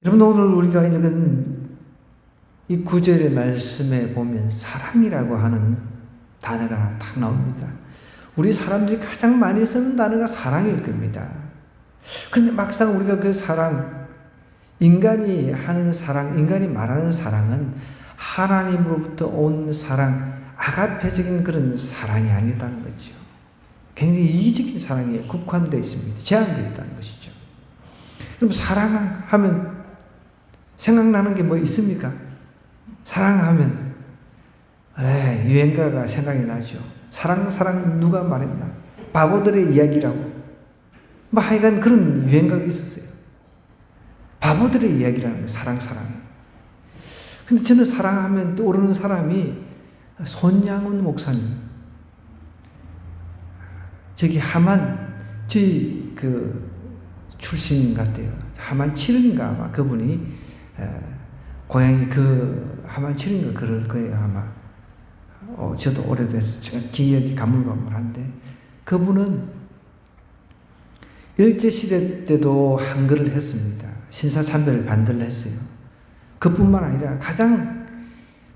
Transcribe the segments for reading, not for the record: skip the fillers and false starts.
여러분, 오늘 우리가 읽은 이 구절의 말씀에 보면 사랑이라고 하는 단어가 딱 나옵니다. 우리 사람들이 가장 많이 쓰는 단어가 사랑일 겁니다. 그런데 막상 우리가 그 사랑, 인간이 하는 사랑, 인간이 말하는 사랑은 하나님으로부터 온 사랑, 아가페적인 그런 사랑이 아니다는 거죠. 굉장히 이기적인 사랑에 국한되어 있습니다. 제한되어 있다는 것이죠. 그럼 사랑하면 생각나는 게 뭐 있습니까? 사랑하면 유행가가 생각이 나죠. 사랑 누가 말했나? 바보들의 이야기라고. 뭐 하여간 그런 유행가가 있었어요. 바보들의 이야기라는 거예요. 사랑. 근데 저는 사랑하면 떠오르는 사람이 손양훈 목사님. 저기 하만 저희 그 출신 같아요. 하만 7인가 아마 그분이 고향이 그 하만 7인가 그럴 거예요 아마. 저도 오래돼서 기억이 가물가물한데 그분은 일제시대 때도 한글을 했습니다. 신사참배를 반대를 했어요. 그뿐만 아니라 가장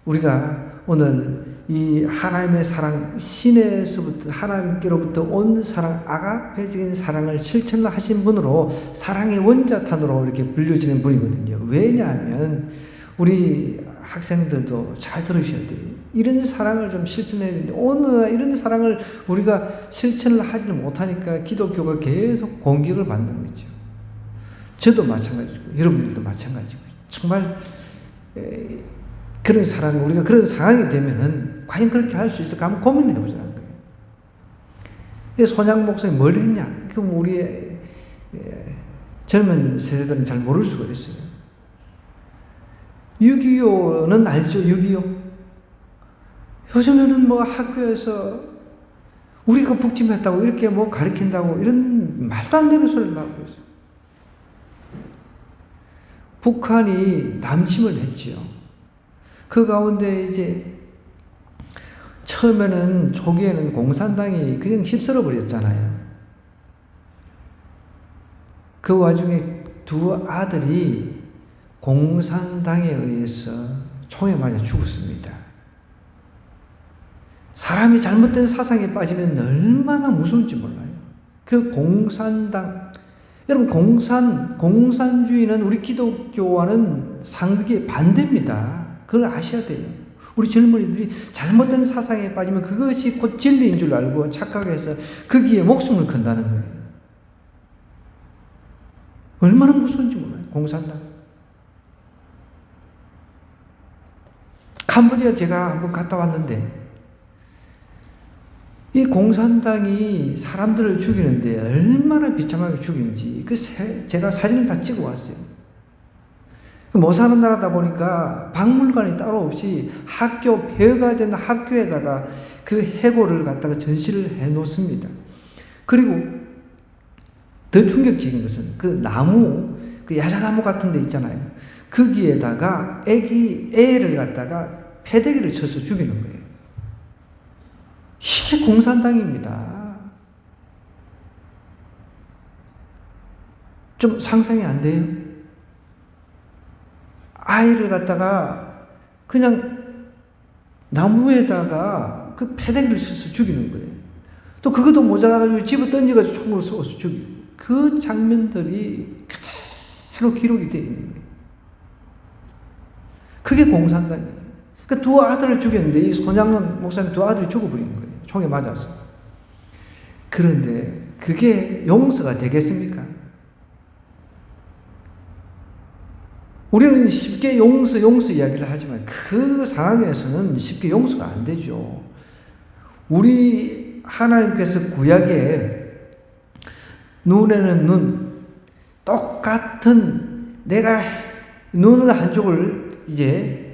우리가 오늘 이 하나님의 사랑, 신에서부터 하나님께로부터 온 사랑, 아가페적인 사랑을 실천하신 분으로 사랑의 원자탄으로 이렇게 불려지는 분이거든요. 왜냐하면 우리 학생들도 잘 들으셔야 돼요. 이런 사랑을 좀 실천해야 되는데 오늘 이런 사랑을 우리가 실천을 하지는 못하니까 기독교가 계속 공격을 받는 거죠. 저도 마찬가지고 여러분들도 마찬가지고 정말 그런 사랑, 우리가 그런 상황이 되면은 과연 그렇게 할 수 있을까 한번 고민을 해보자는 거예요. 손양 목사님이 뭘 했냐? 그럼 우리의 젊은 세대들은 잘 모를 수가 있어요. 6.25는 알죠? 6.25. 요즘에는 뭐 학교에서 우리가 북침했다고 이렇게 뭐 가르친다고 이런 말도 안 되는 소리를 하고 있어요. 북한이 남침을 했지요. 그 가운데 이제 처음에는 초기에는 공산당이 그냥 휩쓸어 버렸잖아요. 그 와중에 두 아들이 공산당에 의해서 총에 맞아 죽었습니다. 사람이 잘못된 사상에 빠지면 얼마나 무서운지 몰라요. 그 공산당, 여러분 공산주의는 우리 기독교와는 상극의 반대입니다. 그걸 아셔야 돼요. 우리 젊은이들이 잘못된 사상에 빠지면 그것이 곧 진리인 줄 알고 착각해서 거기에 목숨을 건다는 거예요. 얼마나 무서운지 몰라요. 공산당. 캄보디아 제가 한번 갔다 왔는데 이 공산당이 사람들을 죽이는데 얼마나 비참하게 죽이는지 제가 사진을 다 찍어 왔어요. 못 사는 나라다 보니까 박물관이 따로 없이 학교, 폐허가 된 학교에다가 그 해골을 갖다가 전시를 해 놓습니다. 그리고 더 충격적인 것은 그 나무, 그 야자나무 같은 데 있잖아요. 거기에다가 애를 갖다가 패대기를 쳐서 죽이는 거예요. 이게 공산당입니다. 좀 상상이 안 돼요? 아이를 갖다가 그냥 나무에다가 그 패대기를 쳐서 죽이는 거예요. 또 그것도 모자라가지고 집어 던져가지고 총으로 쏘아서 죽이고. 그 장면들이 그대로 기록이 되어 있는 거예요. 그게 공산당이에요. 그 두 아들을 죽였는데 이 손양훈 목사님 두 아들이 죽어버린 거예요. 총에 맞아서. 그런데 그게 용서가 되겠습니까? 우리는 쉽게 용서 이야기를 하지만 그 상황에서는 쉽게 용서가 안 되죠. 우리 하나님께서 구약에 눈에는 눈, 똑같은 내가 눈을 한쪽을 이제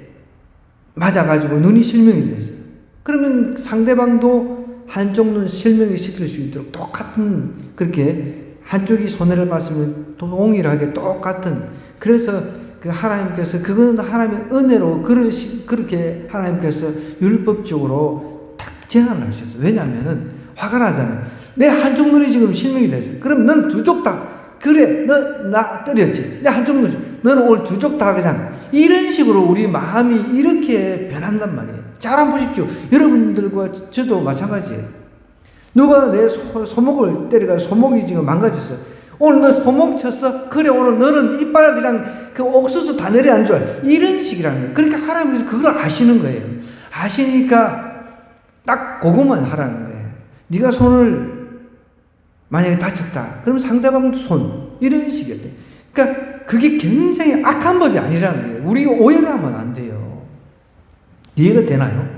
맞아가지고 눈이 실명이 됐어요. 그러면 상대방도 한쪽 눈 실명이 시킬 수 있도록 똑같은 그렇게 한쪽이 손해를 봤으면 동일하게 똑같은 그래서 그 하나님께서 그거는 하나님의 은혜로 그렇게 하나님께서 율법적으로 딱 제한을 하셨어요. 왜냐하면은 화가 나잖아요. 내 한쪽 눈이 지금 실명이 됐어요. 그럼 너는 두 쪽 다 그래 너 나 때렸지. 내 한쪽 눈 너는 오늘 두 쪽 다 그냥 이런 식으로 우리 마음이 이렇게 변한단 말이에요. 잘 한번 보십시오. 여러분들과 저도 마찬가지예요. 누가 내 소목을 때려가 소목이 지금 망가졌어. 오늘 너 소목 쳤어? 그래 오늘 너는 이빨을 그냥 그 옥수수 다 내려앉아. 이런 식이라는 거예요. 그러니까 하나님께서 그걸 아시는 거예요. 아시니까 딱 그것만 하라는 거예요. 네가 손을 만약에 다쳤다. 그러면 상대방도 손. 이런 식이었대. 그러니까 그게 굉장히 악한 법이 아니라는 거예요. 우리가 오해를 하면 안 돼요. 이해가 되나요?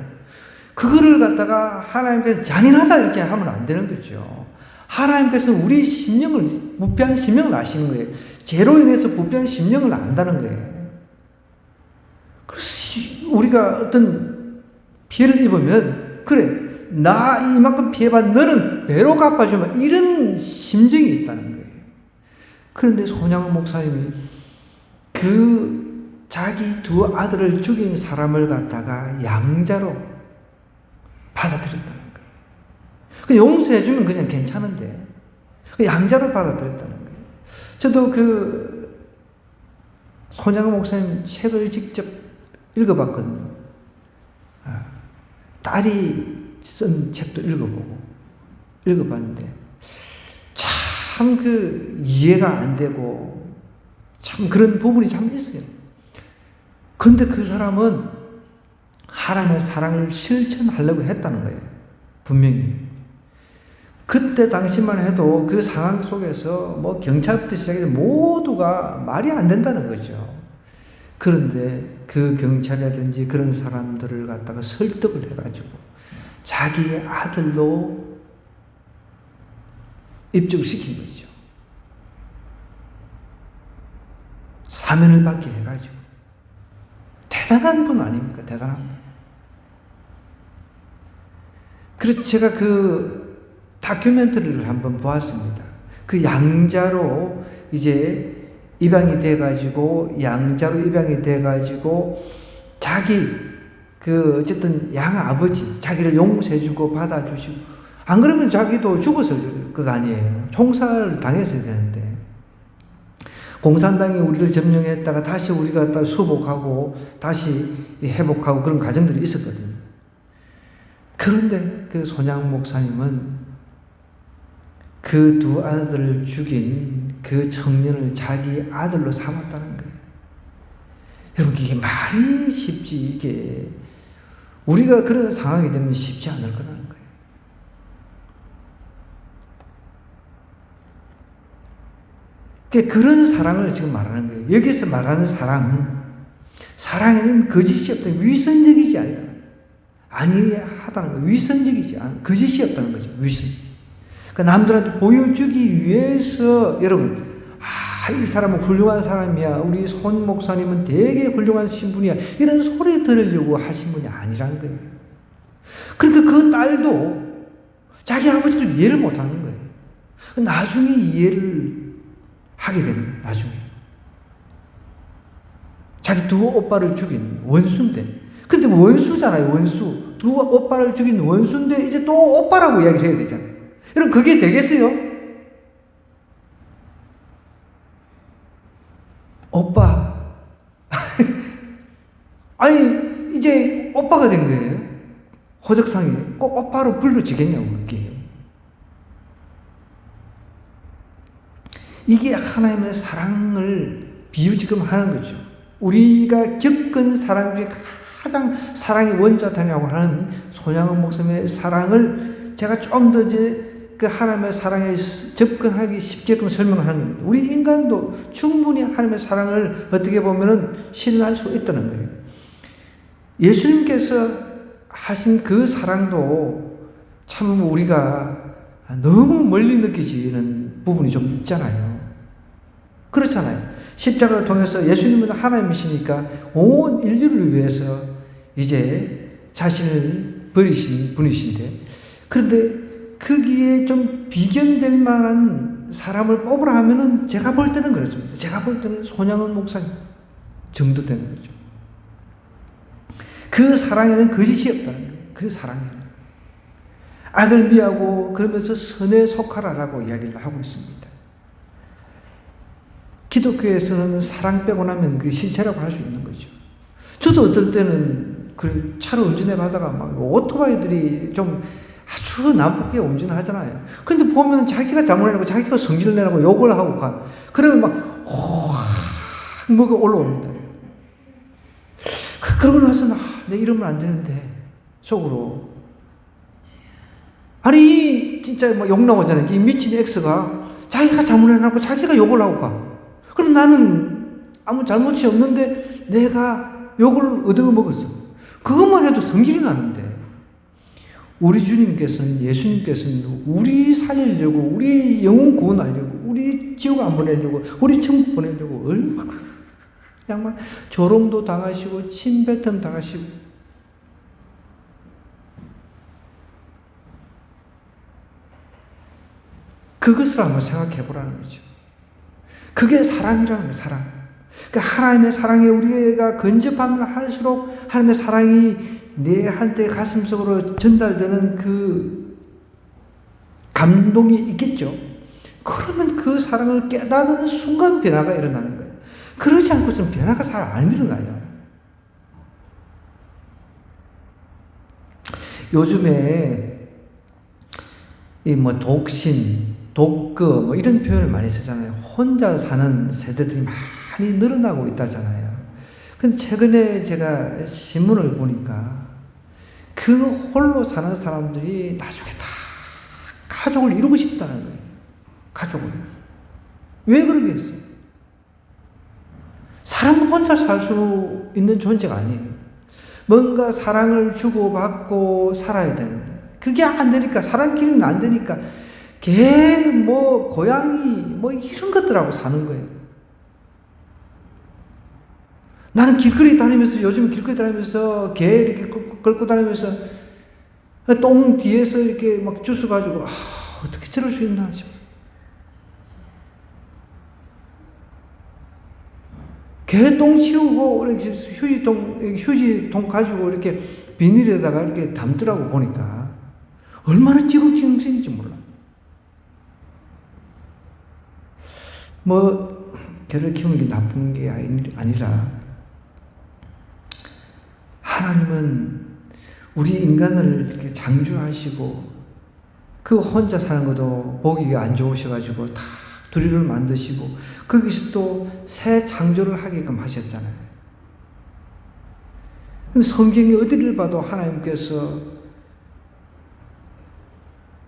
그거를 갖다가 하나님께서 잔인하다 이렇게 하면 안 되는 거죠. 하나님께서 우리 심령을, 부패한 심령을 아시는 거예요. 죄로 인해서 부패한 심령을 안다는 거예요. 그래서 우리가 어떤 피해를 입으면, 그래, 나 이만큼 피해받 너는 배로 갚아주마. 이런 심정이 있다는 거예요. 그런데 손양원 목사님이 그 자기 두 아들을 죽인 사람을 갖다가 양자로 받아들였다는 거예요. 그 용서해주면 그냥 괜찮은데 그 양자로 받아들였다는 거예요. 저도 그 손양원 목사님 책을 직접 읽어봤거든요. 딸이 쓴 책도 읽어봤는데 참 그 이해가 안 되고 참 그런 부분이 참 있어요. 근데 그 사람은 하나님의 사랑을 실천하려고 했다는 거예요. 분명히. 그때 당시만 해도 그 상황 속에서 뭐 경찰부터 시작해서 모두가 말이 안 된다는 거죠. 그런데 그 경찰이라든지 그런 사람들을 갖다가 설득을 해가지고 자기 아들로 입증을 시킨 거죠. 사면을 받게 해가지고. 대단한 분 아닙니까? 대단한 분. 그래서 제가 그 다큐멘터리를 한번 보았습니다. 그 양자로 이제 입양이 돼가지고, 양자로 입양이 돼가지고, 자기 그 어쨌든 양아버지, 자기를 용서해주고 받아주시고, 안 그러면 자기도 죽었을 것 아니에요. 총살을 당했어야 되는데. 공산당이 우리를 점령했다가 다시 우리가 또 수복하고 다시 회복하고 그런 과정들이 있었거든요. 그런데 그 손양 목사님은 그 두 아들을 죽인 그 청년을 자기 아들로 삼았다는 거예요. 여러분, 이게 말이 쉽지, 이게. 우리가 그런 상황이 되면 쉽지 않을 거라는 거예요. 그런 사랑을 지금 말하는 거예요. 여기서 말하는 사랑에는 거짓이 없다. 위선적이지 아니다. 아니하다는 거예요. 위선적이지 않아. 거짓이 없다는 거죠. 위선. 그러니까 남들한테 보여주기 위해서, 여러분, 이 사람은 훌륭한 사람이야. 우리 손 목사님은 되게 훌륭한 신분이야. 이런 소리 들으려고 하신 분이 아니란 거예요. 그러니까 그 딸도 자기 아버지를 이해를 못 하는 거예요. 나중에 이해를 하게 되는, 나중에. 자기 두 오빠를 죽인 원수인데. 근데 원수잖아요, 원수. 두 오빠를 죽인 원수인데, 이제 또 오빠라고 이야기를 해야 되잖아요. 여러분, 그게 되겠어요? 오빠. 아니, 이제 오빠가 된 거예요. 호적상이. 꼭 오빠로 불러지겠냐고, 그게. 이게 하나님의 사랑을 비유지금 하는 거죠. 우리가 겪은 사랑 중에 가장 사랑이 원자탄이라고 하는 손양원 목사님의 사랑을 제가 좀 더 이제 그 하나님의 사랑에 접근하기 쉽게끔 설명하는 겁니다. 우리 인간도 충분히 하나님의 사랑을 어떻게 보면은 실현할 수 있다는 거예요. 예수님께서 하신 그 사랑도 참 우리가 너무 멀리 느껴지는 부분이 좀 있잖아요. 그렇잖아요. 십자가를 통해서 예수님은 하나님이시니까 온 인류를 위해서 이제 자신을 버리신 분이신데, 그런데 거기에 좀 비견될 만한 사람을 뽑으라 하면은 제가 볼 때는 그렇습니다. 제가 볼 때는 손양원 목사님 정도 되는 거죠. 그 사랑에는 거짓이 없다는 거예요. 그 사랑에는. 악을 미하고 그러면서 선에 속하라라고 이야기를 하고 있습니다. 기독교에서는 사랑 빼고 나면 그 시체라고 할 수 있는 거죠. 저도 어떨 때는 그 차를 운전해 가다가 막 오토바이들이 좀 아주 난폭하게 운전하잖아요. 그런데 보면 자기가 잘못해라고 자기가 성질을 내라고 욕을 하고 가. 그러면 막 확 뭐가 올라옵니다. 그러고 나서 내 이러면 안 되는데 속으로 아니 진짜 막 욕 나오잖아요. 이 미친 X가 자기가 잘못해놓고 자기가 욕을 하고 가. 그럼 나는 아무 잘못이 없는데 내가 욕을 얻어먹었어. 그것만 해도 성질이 나는데 우리 주님께서는 예수님께서는 우리 살리려고 우리 영혼 구원하려고 우리 지옥 안 보내려고 우리 천국 보내려고 얼마나 양말 조롱도 당하시고 침뱉음 당하시고 그것을 한번 생각해 보라는 거죠. 그게 사랑이라는 거예요. 사랑. 그러니까 하나님의 사랑에 우리가 근접하면 할수록 하나님의 사랑이 내한테 가슴속으로 전달되는 그 감동이 있겠죠. 그러면 그 사랑을 깨닫는 순간 변화가 일어나는 거예요. 그러지 않고서는 변화가 잘 안 일어나요. 요즘에 이 뭐 독신, 독거 뭐 이런 표현을 많이 쓰잖아요. 혼자 사는 세대들이 많이 늘어나고 있다잖아요. 근데 최근에 제가 신문을 보니까 그 홀로 사는 사람들이 나중에 다 가족을 이루고 싶다는 거예요. 가족을. 왜 그러겠어요? 사람은 혼자 살 수 있는 존재가 아니에요. 뭔가 사랑을 주고받고 살아야 되는데 그게 안 되니까 사람끼리는 안 되니까 개, 뭐 고양이 뭐 이런 것들하고 사는 거예요. 나는 길거리 다니면서 요즘 길거리 다니면서 개 이렇게 끌고 다니면서 똥 뒤에서 이렇게 막 주워 가지고 어떻게 저럴 수 있나 싶어. 개 똥 치우고 이렇게 휴지통 가지고 이렇게 비닐에다가 이렇게 담더라고 보니까 얼마나 찌글찌글인지 몰라. 뭐 개를 키우는 게 나쁜 게 아니라 하나님은 우리 인간을 이렇게 창조하시고 그 혼자 사는 것도 보기가 안 좋으셔가지고 다 둘이를 만드시고 거기서 또 새 창조를 하게끔 하셨잖아요. 근데 성경에 어디를 봐도 하나님께서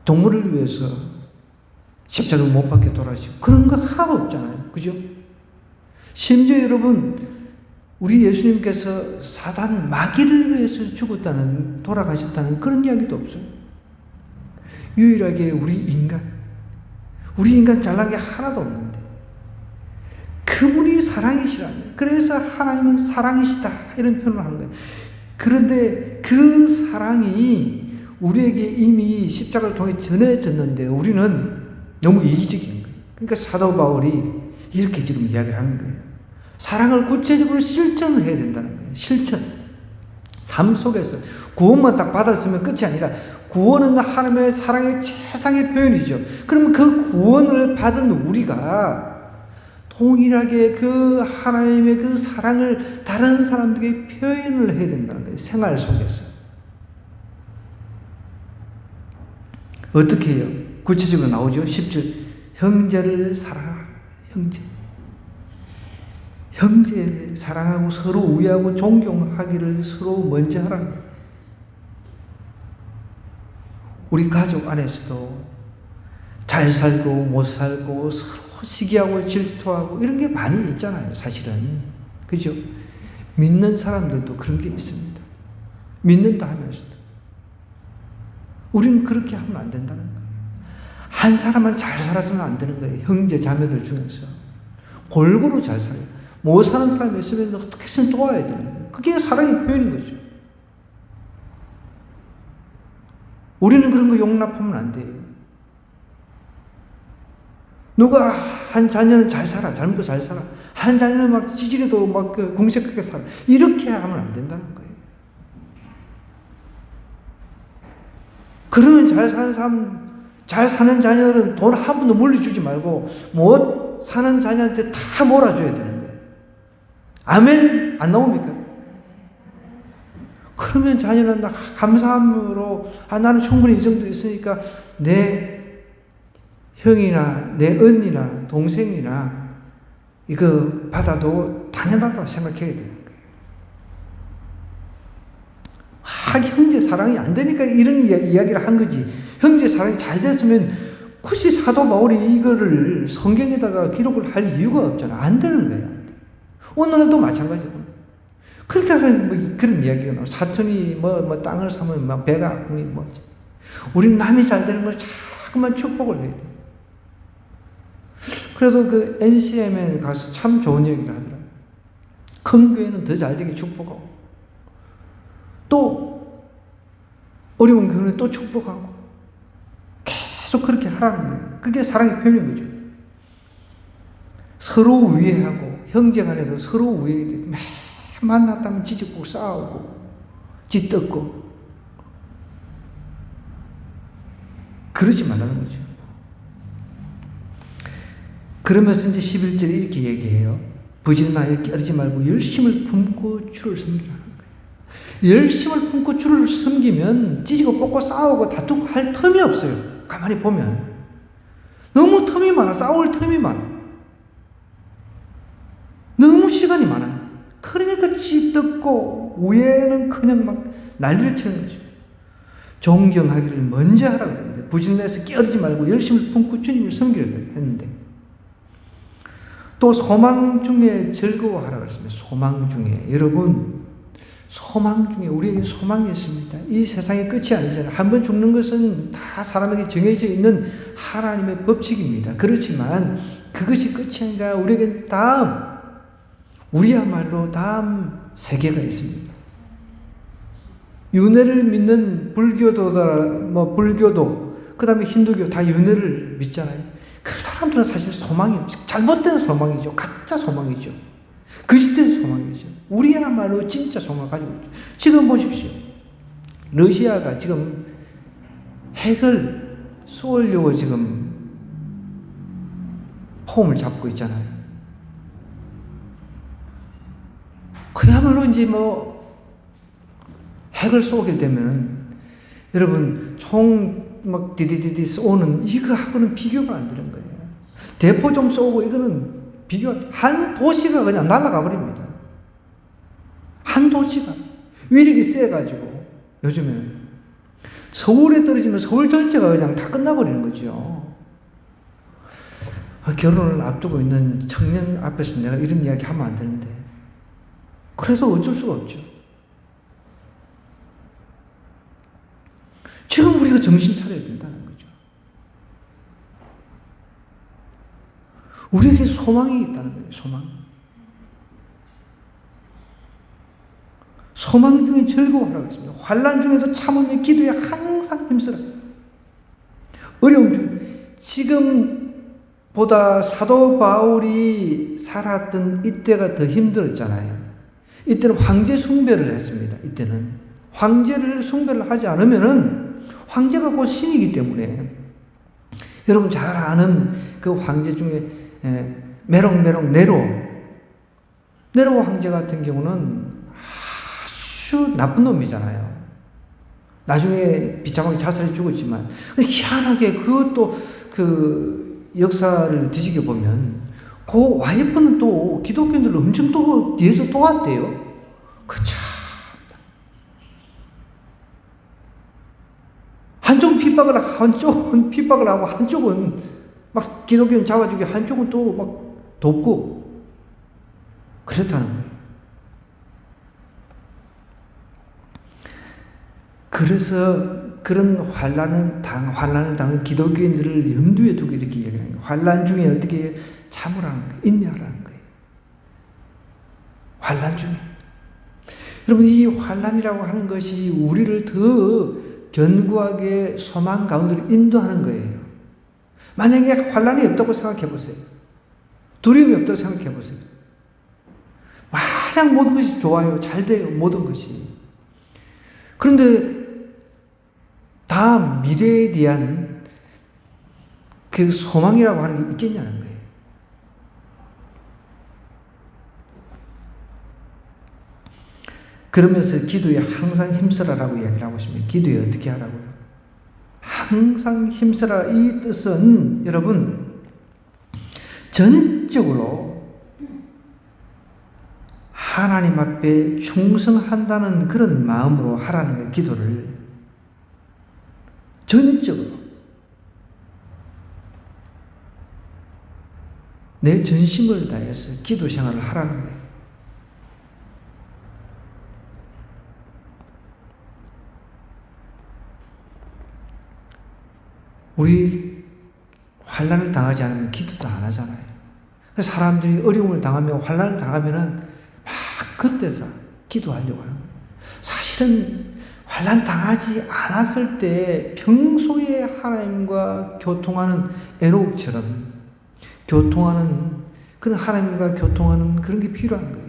동물을 위해서 십자가를 못 박게 돌아가시고 그런 거 하나도 없잖아요. 그죠? 심지어 여러분 우리 예수님께서 사단 마귀를 위해서 죽었다는 돌아가셨다는 그런 이야기도 없어요. 유일하게 우리 인간 잘난 게 하나도 없는데 그분이 사랑이시라면 그래서 하나님은 사랑이시다 이런 표현을 하는 거예요. 그런데 그 사랑이 우리에게 이미 십자가를 통해 전해졌는데 우리는 너무 이기적인 거예요. 그러니까 사도 바울이 이렇게 지금 이야기를 하는 거예요. 사랑을 구체적으로 실천을 해야 된다는 거예요. 실천. 삶 속에서 구원만 딱 받았으면 끝이 아니라 구원은 하나님의 사랑의 최상의 표현이죠. 그러면 그 구원을 받은 우리가 동일하게 그 하나님의 그 사랑을 다른 사람들에게 표현을 해야 된다는 거예요. 생활 속에서. 어떻게 해요? 구체적으로 나오죠. 10절. 형제를 사랑하라. 형제 사랑하고 서로 우애하고 존경하기를 서로 먼저 하라는 거예요. 우리 가족 안에서도 잘 살고 못 살고 서로 시기하고 질투하고 이런 게 많이 있잖아요. 사실은. 그죠? 믿는 사람들도 그런 게 있습니다. 믿는다 하면서도. 우리는 그렇게 하면 안 된다는 거예요. 한 사람만 잘 살았으면 안 되는 거예요. 형제 자매들 중에서. 골고루 잘 살아요. 못 사는 사람이 있으면 어떻게든 도와야 되는 거예요. 그게 사랑의 표현인 거죠. 우리는 그런 거 용납하면 안 돼요. 누가 한 자녀는 잘 살아, 잘 먹고 잘 살아. 한 자녀는 막 지지리도 막 궁색하게 살아. 이렇게 하면 안 된다는 거예요. 그러면 잘 사는 자녀는 돈 한 푼도 물려주지 말고, 또 사는 자녀한테 다 몰아줘야 되는 거예요. 아멘 안 나옵니까? 그러면 자녀는 감사함으로 나는 충분히 이 정도 있으니까 내 형이나 내 언니나 동생이나 이거 받아도 당연하다 생각해야 되는 거예요. 형제 사랑이 안 되니까 이런 이야기를 한 거지. 형제 사랑이 잘 됐으면 굳이 사도 바울이 이거를 성경에다가 기록을 할 이유가 없잖아. 안 되는 거야. 오늘도 마찬가지고. 그렇게 하면 그런 이야기가 나와. 사촌이 땅을 사면 배가 아프니 우리는 남이 잘 되는 걸 자꾸만 축복을 해야 돼. 그래도 그 NCM에 가서 참 좋은 얘기를 하더라고요. 큰 교회는 더 잘 되게 축복하고, 또 어려운 교회는 또 축복하고, 계속 그렇게 하라는 거예요. 그게 사랑의 표현인 거죠. 서로 우애하고, 형제 간에도 서로 우애되고, 만났다면 지지고 싸우고 짓뜯고 그러지 말라는 거죠. 그러면서 이제 11절에 이렇게 얘기해요. 부지런하여 깨르지 말고 열심을 품고 주를 섬기라는 거예요. 열심을 품고 주를 섬기면 찢고 뽑고 싸우고 다투고 할 틈이 없어요. 가만히 보면 너무 틈이 많아. 싸울 틈이 많아. 너무 시간이 많아요. 그러니까 짓듣고 우애는 그냥 막 난리를 치는 거죠. 존경하기를 먼저 하라고 했는데, 부지런해서 깨어지지 말고 열심을 품고 주님을 섬기라고 했는데, 또 소망 중에 즐거워하라고 했습니다. 소망 중에. 여러분, 소망 중에 우리에게 소망이 있습니다. 이 세상의 끝이 아니잖아요. 한번 죽는 것은 다 사람에게 정해져 있는 하나님의 법칙입니다. 그렇지만 그것이 끝이 아니라 우리에겐 우리야말로 다음 세계가 있습니다. 윤회를 믿는 불교도, 그 다음에 힌두교 다 윤회를 믿잖아요. 그 사람들은 사실 소망이 없죠. 잘못된 소망이죠. 가짜 소망이죠. 거짓된 소망이죠. 우리야말로 진짜 소망을 가지고 있죠. 지금 보십시오. 러시아가 지금 핵을 쏘려고 지금 폼을 잡고 있잖아요. 그야말로 이제 핵을 쏘게 되면 여러분 총 디디디디 쏘는 이거하고는 비교가 안 되는 거예요. 대포 좀 쏘고 이거는 한 도시가 그냥 날아가 버립니다. 한 도시가 위력이 세가지고 요즘에 서울에 떨어지면 서울 전체가 그냥 다 끝나버리는 거죠. 결혼을 앞두고 있는 청년 앞에서 내가 이런 이야기 하면 안 되는데, 그래서 어쩔 수가 없죠. 지금 우리가 정신 차려야 된다는 거죠. 우리에게 소망이 있다는 거예요. 소망 중에 즐거워하라고 했습니다. 환난 중에도 참으며 기도에 항상 힘쓰라. 어려움 중에 지금보다 사도 바울이 살았던 이때가 더 힘들었잖아요. 이때는 황제 숭배를 했습니다. 이때는 황제를 숭배를 하지 않으면은 황제가 곧 신이기 때문에, 여러분 잘 아는 그 황제 중에 메롱 네로 황제 같은 경우는 아주 나쁜 놈이잖아요. 나중에 비참하게 자살해 죽었지만, 희한하게 그것도 그 역사를 뒤지게 보면 그 와이프는 또 기독교인들을 엄청 또 뒤에서 도왔대요. 한쪽은 핍박을 하고 한쪽은 막 기독교인 잡아주기, 한쪽은 또 막 돕고 그랬다는 거예요. 그래서 그런 환난을 당한 기독교인들을 염두에 두고 이렇게 얘기하는 거예요. 환난 중에 어떻게 참으라는 거예요. 인내하라는 거예요. 환난 중에. 여러분, 이 환난이라고 하는 것이 우리를 더 견고하게 소망 가운데로 인도하는 거예요. 만약에 환난이 없다고 생각해 보세요. 두려움이 없다고 생각해 보세요. 마냥 모든 것이 좋아요. 잘 돼요. 모든 것이. 그런데 다 미래에 대한 그 소망이라고 하는 게 있겠냐는 거예요. 그러면서 기도에 항상 힘쓰라라고 이야기를 하고 있습니다. 기도에 어떻게 하라고요? 항상 힘쓰라. 이 뜻은 여러분 전적으로 하나님 앞에 충성한다는 그런 마음으로 하라는 거예요. 기도를 전적으로 내 전심을 다해서 기도 생활을 하라는 거예요. 우리 환난을 당하지 않으면 기도도 안 하잖아요. 그래서 사람들이 어려움을 당하면, 환난을 당하면은 막 그때서 기도하려고 하는 거예요. 사실은 환난 당하지 않았을 때 평소에 하나님과 교통하는 에녹처럼 교통하는, 그런 하나님과 교통하는 그런 게 필요한 거예요.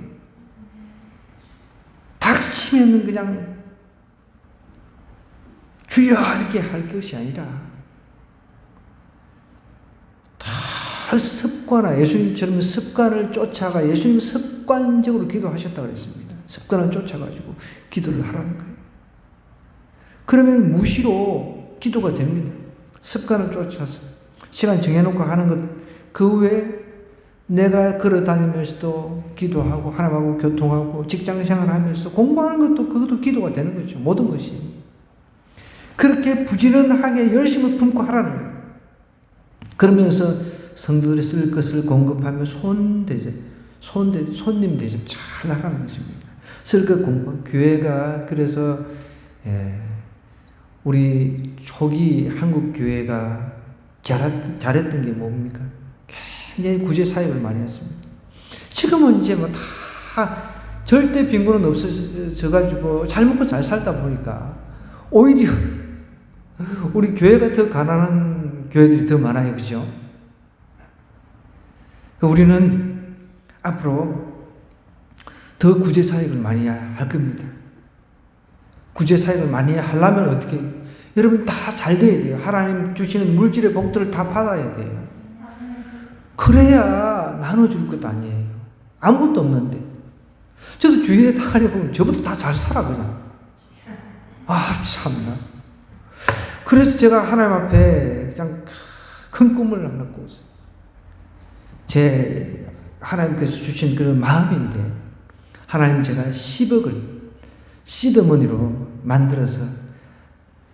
닥치면 그냥 주여 이렇게 할 것이 아니라 다 습관화, 예수님처럼 습관을 쫓아가, 예수님 습관적으로 기도하셨다고 그랬습니다. 습관을 쫓아가지고 기도를 하라는 거예요. 그러면 무시로 기도가 됩니다. 습관을 쫓아서 시간 정해놓고 하는 것, 그 외에 내가 걸어다니면서도 기도하고 하나님하고 교통하고 직장생활 하면서 공부하는 것도 그것도 기도가 되는 거죠. 모든 것이. 그렇게 부지런하게 열심을 품고 하라는 거예요. 그러면서 성도들이 쓸 것을 공급하며 손님 대접 잘 하라는 것입니다. 쓸 것 공급. 교회가 그래서 우리 초기 한국 교회가 잘했던 게 뭡니까? 굉장히 구제 사역을 많이 했습니다. 지금은 이제 뭐 다 절대 빈곤은 없어져가지고 잘 먹고 잘 살다 보니까 오히려 우리 교회가 더 가난한 교회들이 더 많아요. 그죠? 우리는 앞으로 더 구제 사역을 많이 할 겁니다. 구제 사역을 많이 하려면 어떻게 해요? 여러분 다 잘 돼야 돼요. 하나님 주시는 물질의 복들을 다 받아야 돼요. 그래야 나눠줄 것도 아니에요. 아무것도 없는데. 저도 주위에 다 보면 저보다 다 잘 살아 그냥. 아 참나. 그래서 제가 하나님 앞에 그냥 큰 꿈을 하나 꿨어요. 제 하나님께서 주신 그런 마음인데 하나님 제가 10억을 시드머니로 만들어서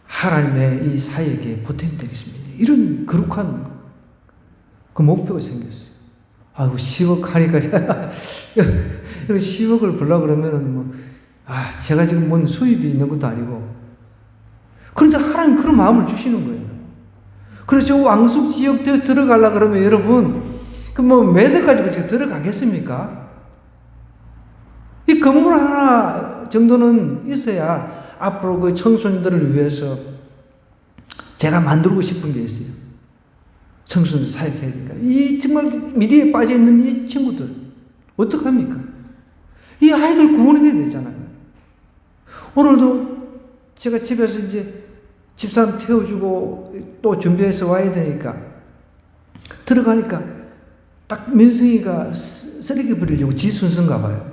하나님의 이 사역에 보탬이 되겠습니다. 이런 거룩한 그 목표가 생겼어요. 아이고 10억 하니까 이런 10억을 벌려고 그러면은 뭐 제가 지금 뭔 수입이 있는 것도 아니고. 그런데 하나님 그런 마음을 주시는 거예요. 그래서 왕숙 지역 들어가려고 그러면 여러분 그 뭐 매달 가지고 제가 들어가겠습니까? 이 건물 하나 정도는 있어야 앞으로 그 청소년들을 위해서 제가 만들고 싶은 게 있어요. 청소년들 사역해야 되니까. 이 정말 미디어에 빠져있는 이 친구들 어떡합니까? 이 아이들 구원해야 되잖아요. 오늘도 제가 집에서 이제 집사람 태워주고 또 준비해서 와야 되니까 들어가니까 딱 민성이가 쓰레기 버리려고 지 순서인가 봐요.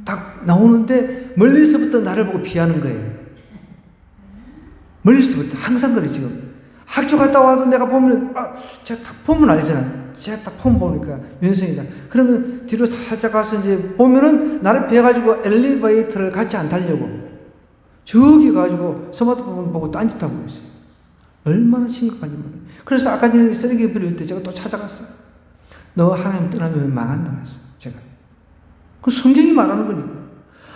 딱 나오는데 멀리서부터 나를 보고 피하는 거예요. 멀리서부터 항상 그래 지금. 학교 갔다 와도 내가 보면 제가 딱 보면 알잖아요. 제가 딱 폰 보니까 민성이다. 그러면 뒤로 살짝 가서 이제 보면은 나를 피해가지고 엘리베이터를 같이 안 타려고 저기 가지고 스마트폰 보고 딴짓하고 있어요. 얼마나 심각한지 몰라요. 그래서 아까 전에 쓰레기 버릴 때 제가 또 찾아갔어요. 너 하나님 떠나면 망한다 그랬어요. 제가. 그 성경이 말하는 거니까.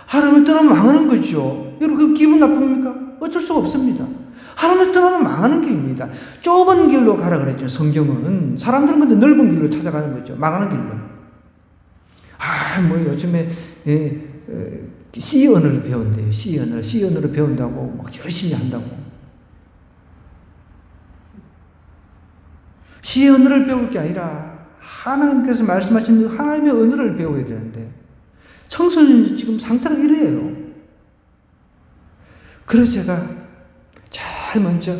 하나님을 떠나면 망하는 거죠. 여러분 그 기분 나쁩니까? 어쩔 수가 없습니다. 하나님을 떠나면 망하는 길입니다. 좁은 길로 가라 그랬죠. 성경은. 사람들은 근데 넓은 길로 찾아가는 거죠. 망하는 길로. 뭐 요즘에 C 언어를 배운대요. C 언어를 배운다고 막 열심히 한다고. C 언어를 배울 게 아니라 하나님께서 말씀하신 하나님의 언어를 배워야 되는데 청소년이 지금 상태가 이래요. 그래서 제가 제일 먼저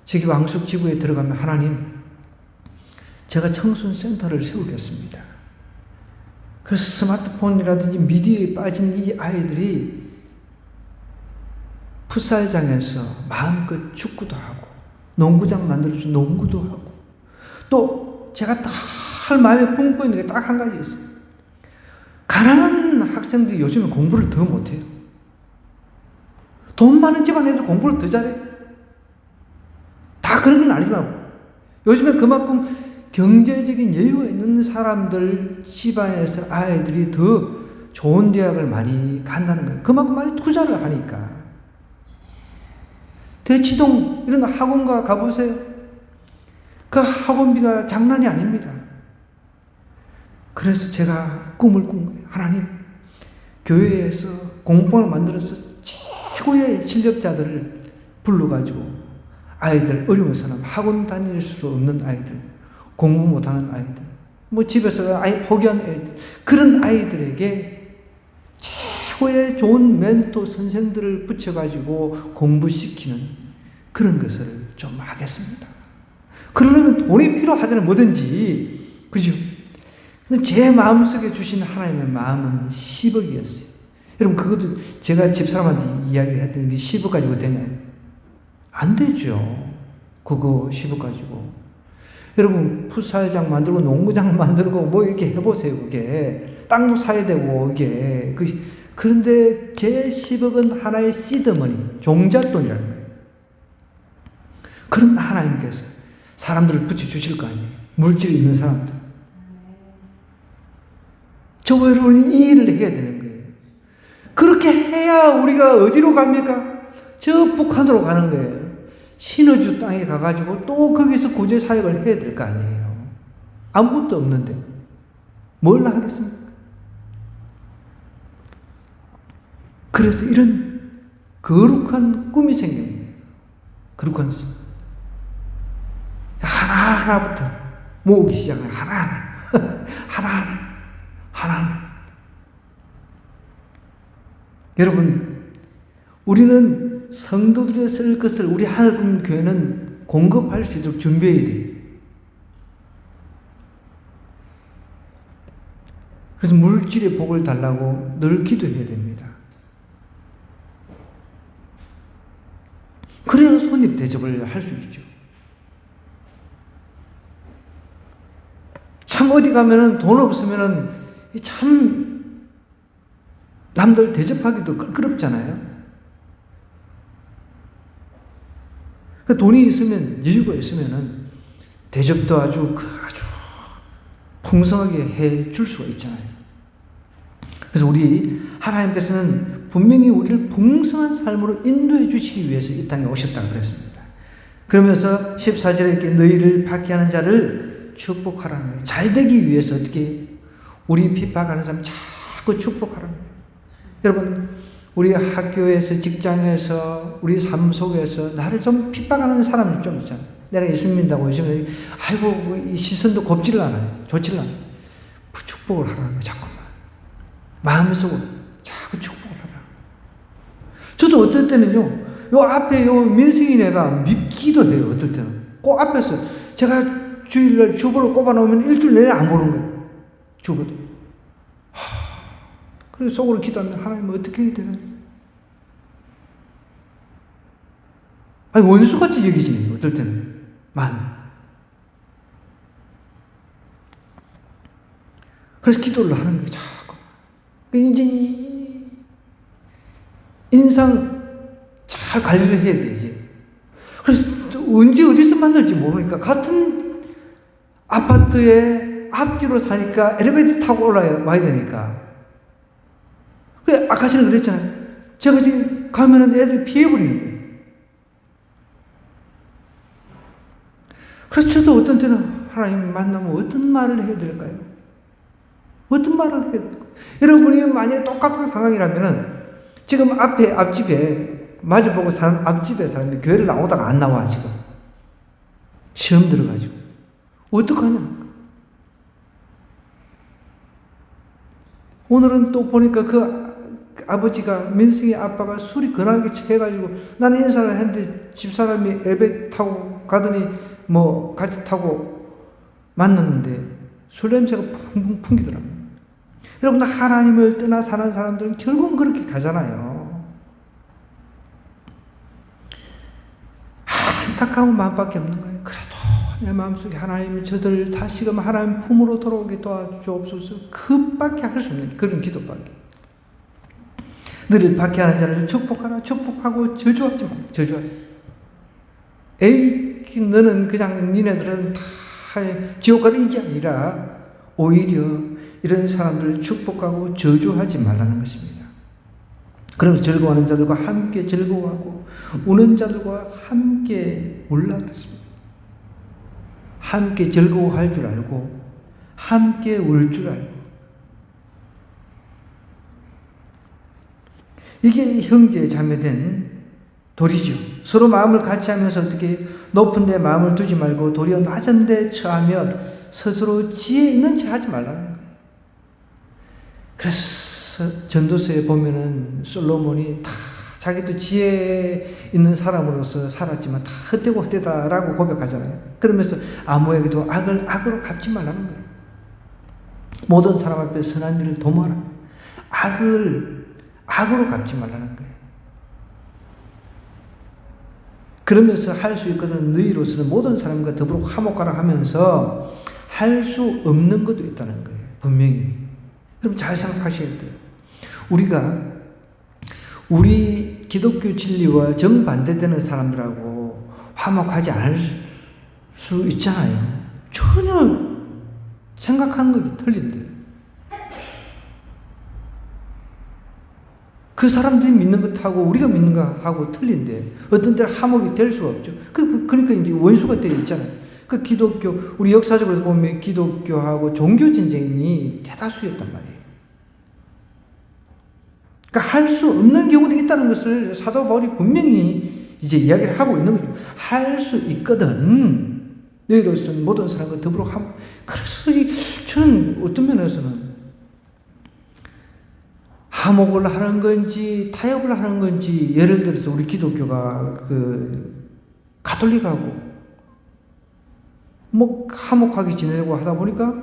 저기 왕숙 지구에 들어가면 하나님 제가 청소년 센터를 세우겠습니다. 그래서 스마트폰이라든지 미디어에 빠진 이 아이들이 풋살장에서 마음껏 축구도 하고, 농구장 만들어서 농구도 하고, 또 제가 딱 할 마음에 품고 있는 게 딱 한 가지 있어요. 가난한 학생들이 요즘은 공부를 더 못해요. 돈 많은 집안 애들 공부를 더 잘해요. 다 그런 건 아니지만 요즘에 그만큼 경제적인 여유가 있는 사람들 집안에서 아이들이 더 좋은 대학을 많이 간다는 거예요. 그만큼 많이 투자를 하니까. 대치동 이런 학원가 가보세요. 그 학원비가 장난이 아닙니다. 그래서 제가 꿈을 꾼 거예요. 하나님, 교회에서 공방을 만들어서 최고의 실력자들을 불러가지고 아이들, 어려운 사람, 학원 다닐 수 없는 아이들, 공부 못하는 아이들, 뭐 집에서 아예 포기한 아이들, 그런 아이들에게 최고의 좋은 멘토 선생들을 붙여가지고 공부시키는 그런 것을 좀 하겠습니다. 그러려면 돈이 필요하잖아요. 뭐든지. 그죠? 근데 제 마음속에 주신 하나님의 마음은 10억이었어요. 여러분, 그것도 제가 집사람한테 이야기를 했더니 10억 가지고 되냐고. 안 되죠. 그거 10억 가지고. 여러분, 풋살장 만들고 농구장 만들고 뭐 이렇게 해보세요. 그게. 땅도 사야 되고, 이게. 그런데 제 10억은 하나의 시드머니, 종잣돈이라는 거예요. 그럼 하나님께서 사람들을 붙여주실 거 아니에요. 물질이 있는 사람들. 저와 여러분이 이 일을 해야 되는 거예요. 그렇게 해야 우리가 어디로 갑니까? 저 북한으로 가는 거예요. 신어주 땅에 가가지고 또 거기서 구제사역을 해야 될 거 아니에요. 아무것도 없는데 뭘 하겠습니까? 그래서 이런 거룩한 꿈이 생긴 거예요. 거룩한 하나하나부터 모으기 시작해요. 하나하나. 하나하나. 하나하나. 여러분, 우리는 성도들이 쓸 것을 우리 하늘금 교회는 공급할 수 있도록 준비해야 돼요. 그래서 물질의 복을 달라고 늘 기도해야 됩니다. 그래야 손님 대접을 할 수 있죠. 참 어디 가면은 돈 없으면은 참 남들 대접하기도 껄끄럽잖아요. 돈이 있으면, 여유가 있으면은 대접도 아주 풍성하게 해 줄 수가 있잖아요. 그래서 우리 하나님께서는 분명히 우리를 풍성한 삶으로 인도해 주시기 위해서 이 땅에 오셨다고 그랬습니다. 그러면서 14절에 이렇게 너희를 박해하는 자를 축복하라는 거예요. 잘 되기 위해서 어떻게 우리 핍박하는 사람 자꾸 축복하라는 거예요. 여러분, 우리 학교에서, 직장에서, 우리 삶 속에서 나를 좀 핍박하는 사람이 좀 있잖아요. 내가 예수 믿는다고 요즘에 아이고 이 시선도 곱지를 않아요. 좋지를 않아요. 축복을 하라는 거예요. 자꾸만. 마음속으로 자꾸 축복을 하라. 저도 어떨 때는요, 요 앞에 요 민승이네가 밉기도 해요. 어떨 때는. 그 앞에서 제가 주일날 주보를 꼽아놓으면 일주일 내내 안 보는 거예요. 주보도. 그래서 속으로 기도하면 하나님 어떻게 해야 되나? 아니, 원수같이 여기지네. 어떨 때는. 그래서 기도를 하는 거예요. 자꾸. 이제 인상 잘 관리를 해야 돼, 이제. 그래서 언제 어디서 만날지 모르니까 같은 아파트에 앞뒤로 사니까 엘리베이터 타고 올라와야 되니까. 아까 전에 그랬잖아요. 제가 지금 가면은 애들이 피해버리는 거예요. 그래서 저도 어떤 때는 하나님 만나면 어떤 말을 해야 될까요? 어떤 말을 해야 될까요? 여러분이 만약에 똑같은 상황이라면은 지금 앞집에 마주보고 사는 앞집에 사는데 교회를 나오다가 안 나와, 지금. 시험 들어가지고. 어떡하냐? 오늘은 또 보니까 그 아버지가, 민승이 아빠가 술이 거나게 취해가지고 나는 인사를 했는데 집사람이 엘베 타고 가더니 뭐 같이 타고 만났는데 술 냄새가 풍풍 풍기더라고요. 여러분들, 하나님을 떠나 사는 사람들은 결국은 그렇게 가잖아요. 안타까운 마음밖에 없는 거예요. 그래도 내 마음속에 하나님 저들 다시금 하나님 품으로 돌아오게 도와주옵소서. 그밖에 할 수 없는 그런 기도밖에. 너를 박해하는 자를 축복하라. 축복하고 저주하지 마. 저주하지. 에이 너는 그냥 니네들은 다 지옥 가는 게 아니라 오히려 이런 사람들을 축복하고 저주하지 말라는 것입니다. 그러면서 즐거워하는 자들과 함께 즐거워하고 우는 자들과 함께 울라 그랬습니다. 함께 즐거워할 줄 알고 함께 울 줄 알고 이게 형제 자매된 도리죠. 서로 마음을 같이 하면서 어떻게 높은 데 마음을 두지 말고 도리어 낮은 데 처하며 스스로 지혜 있는 체 하지 말라는 거예요. 그래서 전도서에 보면은 솔로몬이 다 자기도 지혜 있는 사람으로서 살았지만 다 헛되고 헛되다라고 고백하잖아요. 그러면서 아무에게도 악을 악으로 갚지 말라는 거예요. 모든 사람 앞에 선한 일을 도모하라. 악을 악으로 갚지 말라는 거예요. 그러면서 할 수 있거든 너희로서는 모든 사람과 더불어 화목하라 하면서 할 수 없는 것도 있다는 거예요. 분명히. 여러분 잘 생각하셔야 돼요. 우리 기독교 진리와 정반대되는 사람들하고 화목하지 않을 수 있잖아요. 전혀 생각하는 것이 틀린데. 그 사람들이 믿는 것하고 우리가 믿는 것하고 틀린데 어떤 때는 화목이 될 수가 없죠. 그러니까 이제 원수가 되어 있잖아요. 그 기독교, 우리 역사적으로 보면 기독교하고 종교 전쟁이 대다수였단 말이에요. 그러니까 할 수 없는 경우도 있다는 것을 사도 바울이 분명히 이제 이야기를 하고 있는 거죠. 할 수 있거든. 너희로서는 모든 사람과 더불어 화목. 그래서 저는 어떤 면에서는 화목을 하는 건지 타협을 하는 건지 예를 들어서 우리 기독교가 가톨릭하고 뭐 화목하게 지내려고 하다 보니까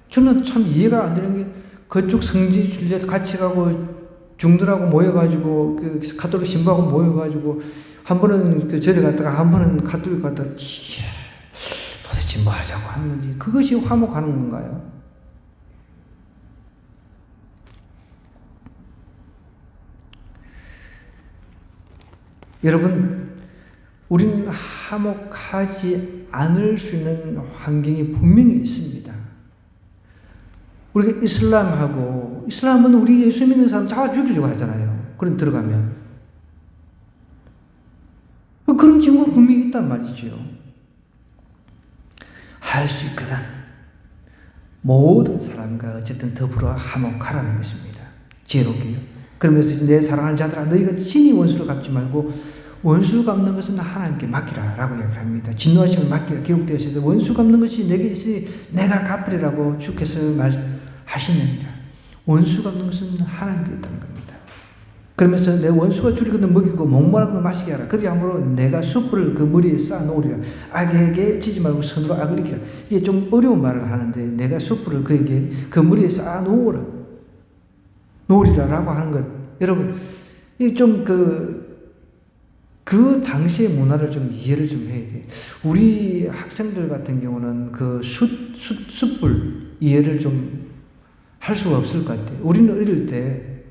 저는 참 이해가 안 되는 게 그쪽 성지순례 같이 가고 중들하고 모여가지고 가톨릭 신부하고 모여가지고 한 번은 절에 갔다가 한 번은 가톨릭 갔다가 도대체 뭐 하자고 하는 건지 그것이 화목하는 건가요? 여러분, 우리는 화목하지 않을 수 있는 환경이 분명히 있습니다. 우리가 이슬람은 우리 예수 믿는 사람 잡아 죽이려고 하잖아요. 그런 들어가면. 그런 경우가 분명히 있단 말이죠. 할 수 있거든. 모든 사람과 어쨌든 더불어 화목하라는 것입니다. 지혜롭게요. 그러면서 내 사랑하는 자들아 너희가 친히 원수를 갚지 말고 원수 갚는 것은 하나님께 맡기라 라고 이야기를 합니다. 진노하시면 맡기라 기록되어 있을 때 원수 갚는 것이 내게 있으니 내가 갚으리라고 주께서 말하시느니라. 원수 갚는 것은 하나님께 있다는 겁니다. 그러면서 내 원수가 줄이거든 먹이고 목마르거든 마시게 하라. 그리 함으로 내가 숯불을 그 머리에 쌓아 놓으리라. 악에게 지지 말고 선으로 악을 이기라. 이게 좀 어려운 말을 하는데 내가 숯불을 그에게 그 머리에 쌓아 놓으리라 라고 하는 것. 여러분, 그 당시의 문화를 좀 이해를 좀 해야 돼요. 우리 학생들 같은 경우는 그 숯불 이해를 좀 할 수가 없을 것 같아요. 우리는 어릴 때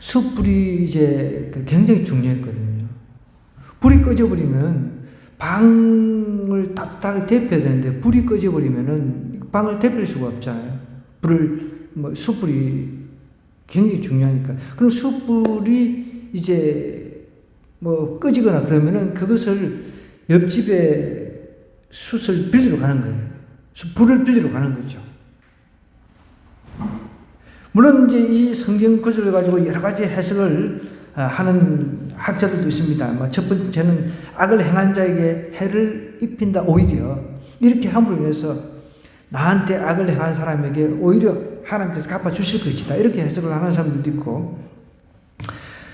숯불이 이제 굉장히 중요했거든요. 불이 꺼져버리면 방을 딱딱 데펴야 되는데 불이 꺼져버리면은 방을 데필 수가 없잖아요. 숯불이 굉장히 중요하니까. 그럼 숯불이 이제 꺼지거나 그러면은 그것을 옆집에 숯을 빌리러 가는 거예요. 불을 빌리러 가는 거죠. 물론 이제 이 성경 구절을 가지고 여러 가지 해석을 하는 학자들도 있습니다. 첫 번째는 악을 행한 자에게 해를 입힌다. 오히려 이렇게 함으로 인해서 나한테 악을 행한 사람에게 오히려 하나님께서 갚아주실 것이다. 이렇게 해석을 하는 사람들도 있고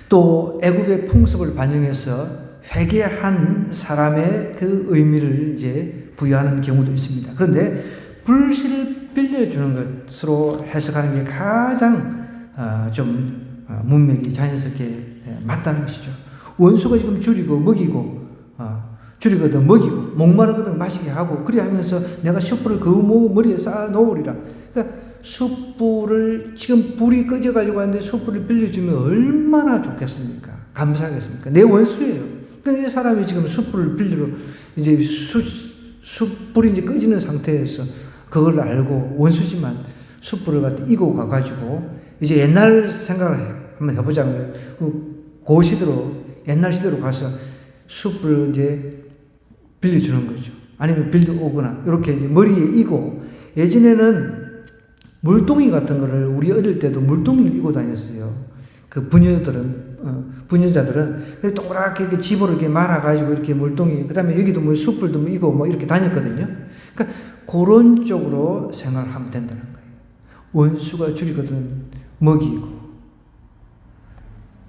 또 애굽의 풍습을 반영해서 회개한 사람의 그 의미를 이제 부여하는 경우도 있습니다. 그런데 불씨를 빌려주는 것으로 해석하는 게 가장 좀 문맥이 자연스럽게 맞다는 것이죠. 원수가 지금 줄이고 먹이고 줄이거든 먹이고 목마르거든 마시게 하고 그리 하면서 내가 숯불을 그 머리에 쌓아 놓으리라. 그러니까 숯불을 지금 불이 꺼져 가려고 하는데 숯불을 빌려주면 얼마나 좋겠습니까? 감사하겠습니까? 내 원수예요. 근데 이 사람이 지금 숯불을 빌리러 이제 숯불이 이제 꺼지는 상태에서 그걸 알고 원수지만 숯불을 갖다 이고 가가지고 이제 옛날 생각을 한번 해보자고요. 그 시대로 옛날 시대로 가서 숯불을 이제 빌려주는 거죠. 아니면 빌려오거나 이렇게 이제 머리에 이고 예전에는 물동이 같은 거를 우리 어릴 때도 물동이를 이고 다녔어요. 그 부녀자들은 동그랗게 이렇게 집으로 이렇게 말아가지고 이렇게 물동이, 그 다음에 여기도 뭐 숯불도 뭐 이고 뭐 이렇게 다녔거든요. 그러니까 그런 쪽으로 생각을 하면 된다는 거예요. 원수가 줄이거든 먹이고,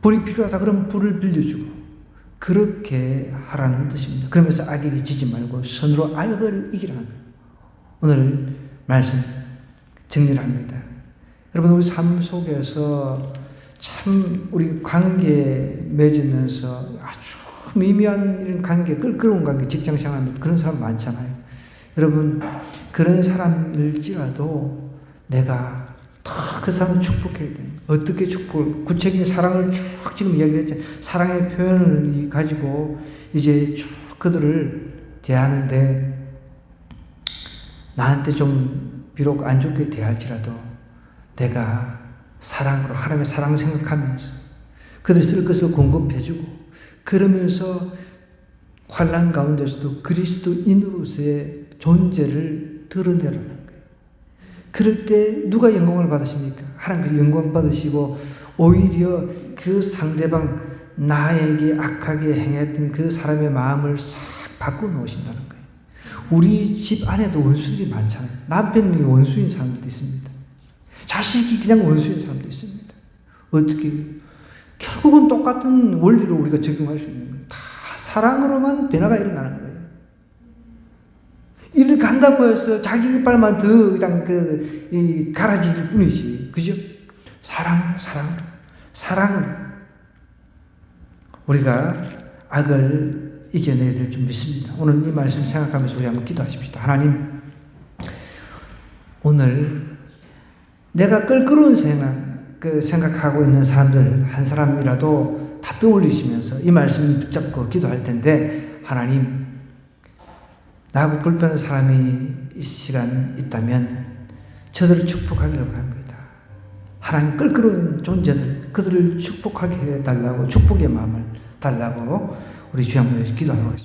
불이 필요하다 그러면 불을 빌려주고, 그렇게 하라는 뜻입니다. 그러면서 악에게 지지 말고 선으로 악을 이기라는 거예요. 오늘 말씀 정리를 합니다. 여러분, 우리 삶 속에서 참 우리 관계 맺으면서 아주 미묘한 이런 관계, 껄끄러운 관계, 직장 생활하면서 그런 사람 많잖아요. 여러분, 그런 사람일지라도 내가 더 그 사람을 축복해야 돼요. 어떻게 축복을, 구체적인 사랑을 쭉 지금 이야기를 했잖아요. 사랑의 표현을 가지고 이제 쭉 그들을 대하는데, 나한테 좀 비록 안 좋게 대할지라도 내가 사랑으로 하나님의 사랑을 생각하면서 그들 쓸 것을 공급해주고, 그러면서 환난 가운데서도 그리스도인으로서의 존재를 드러내라는 거예요. 그럴 때 누가 영광을 받으십니까? 하나님께서 영광 받으시고, 오히려 그 상대방 나에게 악하게 행했던 그 사람의 마음을 싹 바꿔놓으신다는 거예요. 우리 집 안에도 원수들이 많잖아요. 남편이 원수인 사람들도 있습니다. 자식이 그냥 원수인 사람도 있습니다. 어떻게? 결국은 똑같은 원리로 우리가 적용할 수 있는 거예요. 다 사랑으로만 변화가 일어나는 거예요. 일을 간다고 해서 자기 이빨만 더 그냥 갈아질 뿐이지. 그죠? 사랑으로. 우리가 악을 이겨내야 될 줄 믿습니다. 오늘 이 말씀 생각하면서 우리 한번 기도하십시다. 하나님, 오늘 내가 껄끄러운 생각하고 있는 사람들 한 사람이라도 다 떠올리시면서 이 말씀을 붙잡고 기도할 텐데, 하나님, 나하고 불편한 사람이 이 시간 있다면 저들을 축복하기를 바랍니다. 하나님, 껄끄러운 존재들, 그들을 축복하게 해달라고, 축복의 마음을 달라고 우리 주여 한번 기도하고 있습니다.